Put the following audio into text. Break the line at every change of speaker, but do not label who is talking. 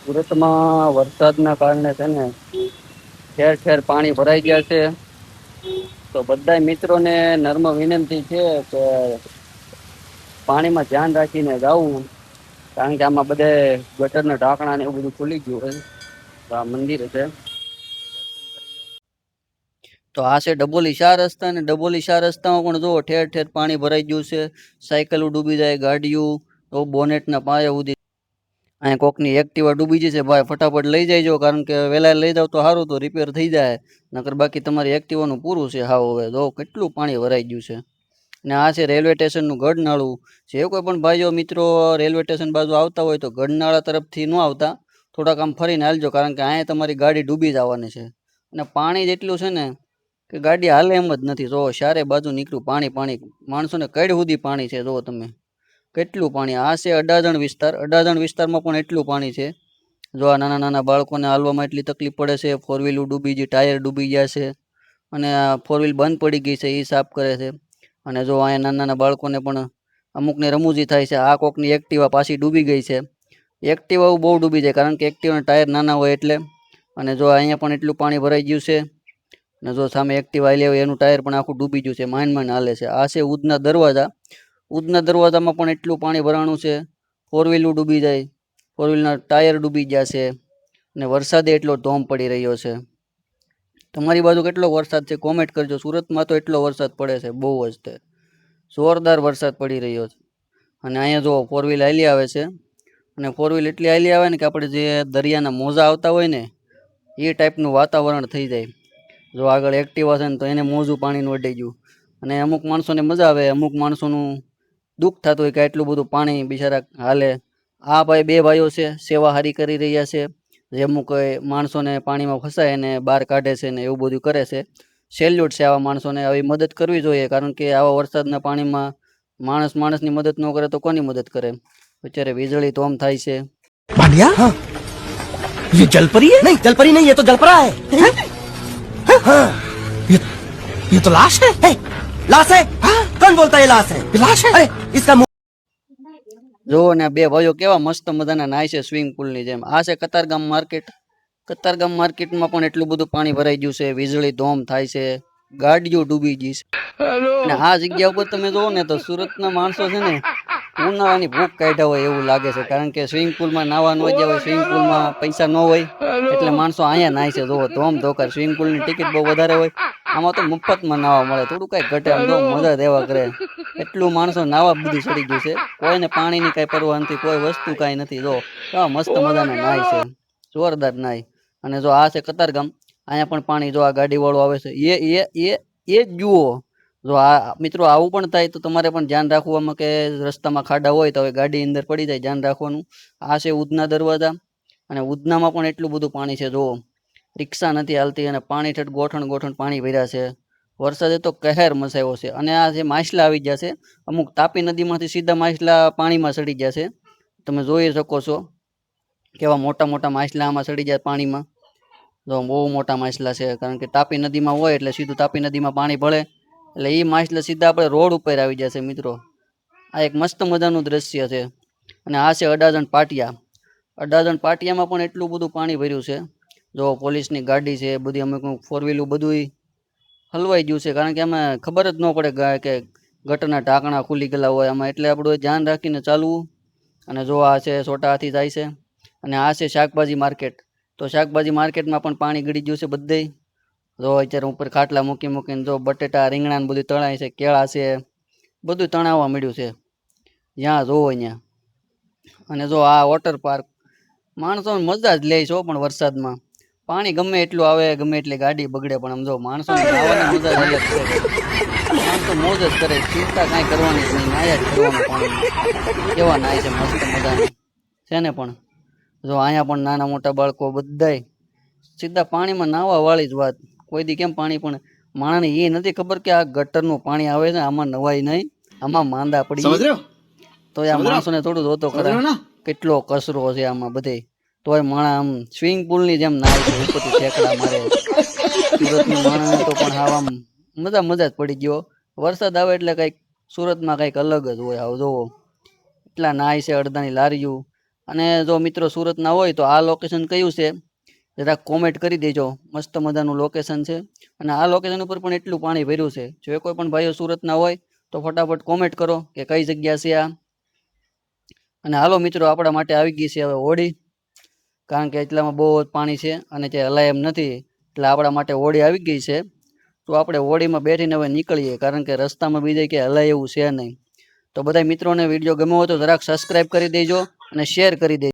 સુરતમાં વરસાદના કારણે છે ને ઠેર ઠેર પાણી ભરાઈ ગયા છે. તો બધા મિત્રોને નર્મ વિનંતી છે કે પાણીમાં ધ્યાન રાખીને જાવું, કારણ કે આમાં બધે ગટરના ઢાંકણા ને એવું બધું ખુલી ગયું હોય. તો આ મંદિર છે. તો આ છે ડબોલી શાહ રસ્તા, ને ડબોલી શાહ રસ્તામાં પણ જુઓ ઠેર ઠેર પાણી ભરાઈ ગયું છે. સાયકલો ડૂબી જાય, ગાડીઓ તો બોનેટના પાયા સુધી. અહીંયા કોકની એક્ટિવા ડૂબી જશે, ભાઈ ફટાફટ લઈ જઈજો, કારણ કે વહેલા લઈ જાવ તો સારું, તો રિપેર થઈ જાય. નકર બાકી તમારી એક્ટિવાનું પૂરું છે. હાવ હવે જો કેટલું પાણી ભરાઈ ગયું છે. ને આ છે રેલવે સ્ટેશનનું ગઢનાળું. જે કોઈ પણ ભાઈઓ મિત્રો રેલવે સ્ટેશન બાજુ આવતા હોય તો ગઢનાળા તરફથી ન આવતા, થોડાક આમ ફરીને હાલજો, કારણ કે અહીંયા તમારી ગાડી ડૂબી જવાની છે. અને પાણી જ એટલું છે ને કે ગાડી હાલે એમ જ નથી. જો ચારે બાજુ નીકળ્યું પાણી પાણી, માણસોને કડ સુધી પાણી છે. જો તમે કેટલું પાણી. આ છે અડાજણ વિસ્તાર. અડાજણ વિસ્તારમાં પણ એટલું પાણી છે. જો આ નાના નાના બાળકોને હાલવામાં એટલી તકલીફ પડે છે. ફોર વ્હીલ ડૂબી ગઈ, ટાયર ડૂબી ગયા છે. અને આ ફોર વ્હીલ બંધ પડી ગઈ છે, એ સાફ કરે છે. અને જો અહીંયા નાના નાના બાળકોને પણ અમુકને રમૂજી થાય છે. આ કોકની એક્ટિવા પાછી ડૂબી ગઈ છે. એક્ટિવા બહુ ડૂબી જાય, કારણ કે એક્ટિવાના ટાયર નાના હોય એટલે. અને જો અહીંયા પણ એટલું પાણી ભરાઈ ગયું છે. અને જો સામે એક્ટિવા આવી હોય એનું ટાયર પણ આખું ડૂબી ગયું છે, માંડ માંડ હાલે છે. આ છે ઉધના દરવાજા. ઉધના દરવાજામાં પણ એટલું પાણી ભરાણું છે. ફોર વ્હીલું ડૂબી જાય, ફોર વ્હીલના ટાયર ડૂબી ગયા છે. અને વરસાદે એટલો ધોમ પડી રહ્યો છે. તમારી બાજુ કેટલો વરસાદ છે કોમેન્ટ કરજો. સુરતમાં તો એટલો વરસાદ પડે છે, બહુ જ તે જોરદાર વરસાદ પડી રહ્યો છે. અને અહીંયા જો ફોર વ્હીલ હાલી આવે છે. અને ફોર વ્હીલ એટલી હાલી આવે ને કે આપણે જે દરિયાના મોજા આવતા હોય ને એ ટાઈપનું વાતાવરણ થઈ જાય. જો આગળ એક્ટિવા છે ને તો એને મોજું પાણીનું અડાઈ ગયું. અને અમુક માણસોને મજા આવે, અમુક માણસોનું દુઃખ થતું હોય કે આટલું બધું પાણી બિચારા હાલે. આ ભાઈ બે ભાઈઓ છે, સેવા હારી કરી રહ્યા છે. જે અમુક માણસોને પાણીમાં ફસાય અને બહાર કાઢે છે ને એવું બધું કરે છે. સેલ્યુટ છે આવા માણસોને. આવી મદદ કરવી જોઈએ, કારણ કે આવા વરસાદના પાણીમાં માણસ માણસની મદદ ન કરે તો કોની મદદ કરે? અત્યારે વીજળી તો આમ થાય છે.
भांडिया हाँ। ये जलपरी है? नहीं जलपरी नहीं, ये तो जलपरा है, हाँ। ये तो लाश है, लाश है, हाँ। कौन बोलता है लाश है? लाश है, इसका
જો ને બે ભાઈઓ કેવા મસ્ત મજાના નાય છે સ્વિમિંગ પુલની જેમ. આ છે કતારગામ માર્કેટ. કતારગામ માર્કેટમાં પણ એટલું બધું પાણી ભરાઈ ગયું છે, વીજળી ધોમ થાય છે, ગાડીઓ ડૂબી ગઈ છે. અને આ જગ્યા ઉપર તમે જોવો ને તો સુરતના માણસો છે ને ઉનાળાની ભૂખ કાઢ્યા હોય એવું લાગે છે, કારણ કે સ્વિમિંગ પુલમાં નાવા ન ગયા હોય, સ્વિમિંગ પુલમાં પૈસા ન હોય એટલે માણસો અહીંયા નાય છે. જોવો ધોમ ધોકાર. સ્વિમિંગ પુલની ટિકિટ બહુ વધારે હોય, આમાં તો મફતમાં નાવા મળે, થોડું કઈ ઘટે આમ જો મજા દેવા કરે. એટલું માણસો નાવા બધું ચડી ગયું છે. કોઈને પાણીની કઈ પરવા નથી, કોઈ વસ્તુ કાંઈ નથી. જો કેવા મસ્ત મજાના નાય છે, જોરદાર નાય. અને જો આ છે કતારગામ. અહીંયા પણ પાણી જો આ ગાડી વાળો આવે છે એ જ જુઓ. જો આ મિત્રો આવું પણ થાય તો તમારે પણ ધ્યાન રાખવામાં, કે રસ્તામાં ખાડા હોય તો હવે ગાડી અંદર પડી જાય, ધ્યાન રાખવાનું. આ છે ઉધના દરવાજા. અને ઉધનામાં પણ એટલું બધું પાણી છે. જુઓ રિક્ષા નથી હાલતી અને પાણી ઠેઠ ગોઠણ ગોઠણ પાણી ભર્યા છે. વરસાદે તો કહેર મચાવ્યો છે. અને આ જે માછલા આવી ગયા છે, અમુક તાપી નદીમાંથી સીધા માછલા પાણીમાં ચડી ગયા છે. તમે જોઈ શકો છો કેવા મોટા મોટા માછલા આમાં ચડી જાય પાણીમાં. જો બહુ મોટા માછલા છે, કારણ કે તાપી નદીમાં હોય એટલે સીધું તાપી નદીમાં પાણી ભળે એટલે એ માછલા સીધા આપણે રોડ ઉપર આવી જશે. મિત્રો આ એક મસ્ત મજાનું દ્રશ્ય છે. અને આ છે અડાજણ પાટિયા. અડાજણ પાટિયામાં પણ એટલું બધું પાણી ભર્યું છે. જો પોલીસની ગાડી છે બધી, અમુક ફોર વ્હીલું બધું હલવાઈ ગયું છે, કારણ કે એમાં ખબર જ ન પડે કે ગટરના ઢાંકણા ખુલી ગયેલા હોય આમાં, એટલે આપણું ધ્યાન રાખીને ચાલવું. અને જો આ છે છોટા હાથી જાય છે. અને આ છે શાકભાજી માર્કેટ. તો શાકભાજી માર્કેટમાં પણ પાણી ગળી ગયું છે બધે. જો અત્યારે ઉપર ખાટલા મૂકી મૂકીને જો બટેટા રીંગણા બધું તણાય છે, કેળા છે, બધું તણાવવા મળ્યું છે જ્યાં જોવો અહીંયા. અને જો આ વોટર પાર્ક, માણસો મજા જ લે છો. પણ વરસાદમાં પાણી ગમે એટલું આવે, ગમે એટલી ગાડી બગડે, પણ આમ જો માણસોને નાવાની મજા જ અલગ છે. માણસો મોજ જ કરે, ચિંતા કાંઈ કરવાની જ નહીં, નાયા જ કરવાનું પાણીમાં. કેવા નાય છે મસ્ત મજાના છે ને. પણ જો અહીંયા પણ નાના મોટા બાળકો બધાય સીધા પાણીમાં નાવા વાળી જ વાત. કોઈ દી કેમ પાણી, પણ માણસને એ નથી ખબર કે આ ગટરનું પાણી આવે છે, આમાં નવાય નહીં, આમાં માંદા પડી. તો આ માણસોને થોડું જોતો કરે કેટલો કચરો છે આમાં બધે. તોય માણા આમ સ્વિમિંગ પુલની જેમ નાય છે, ઉપરથી ઠેકડા મારે. સુરતની માણસને તો પણ હાવ આમ મજા મજા જ પડી ગયો. વરસાદ આવે એટલે કંઈક સુરતમાં કંઈક અલગ જ હોય. આવ જોવો એટલા નાય છે. અડધાની લારીઓ. અને જો મિત્રો સુરતના હોય તો આ લોકેશન કયું છે જરાક કોમેન્ટ કરી દેજો. મસ્ત મજાનું લોકેશન છે અને આ લોકેશન ઉપર પણ એટલું પાણી ભર્યું છે. જો કોઈ પણ ભાઈઓ સુરતના હોય તો ફટાફટ કોમેન્ટ કરો કે કઈ જગ્યા છે આ. અને હાલો મિત્રો, આપણા માટે આવી ગઈ છે હવે હોડી, કારણ કે એટલામાં બહુ જ પાણી છે અને તે હલાય એમ નથી, એટલે આપણા માટે હોડી આવી ગઈ છે. તો આપણે હોડીમાં બેઠીને હવે નીકળીએ, કારણ કે રસ્તામાં બીજે ક્યાંય હલાય એવું છે નહીં. તો બધા મિત્રોને વિડીયો ગમ્યો હોય તો જરાક સબસ્ક્રાઈબ કરી દેજો અને શેર કરી દેજો.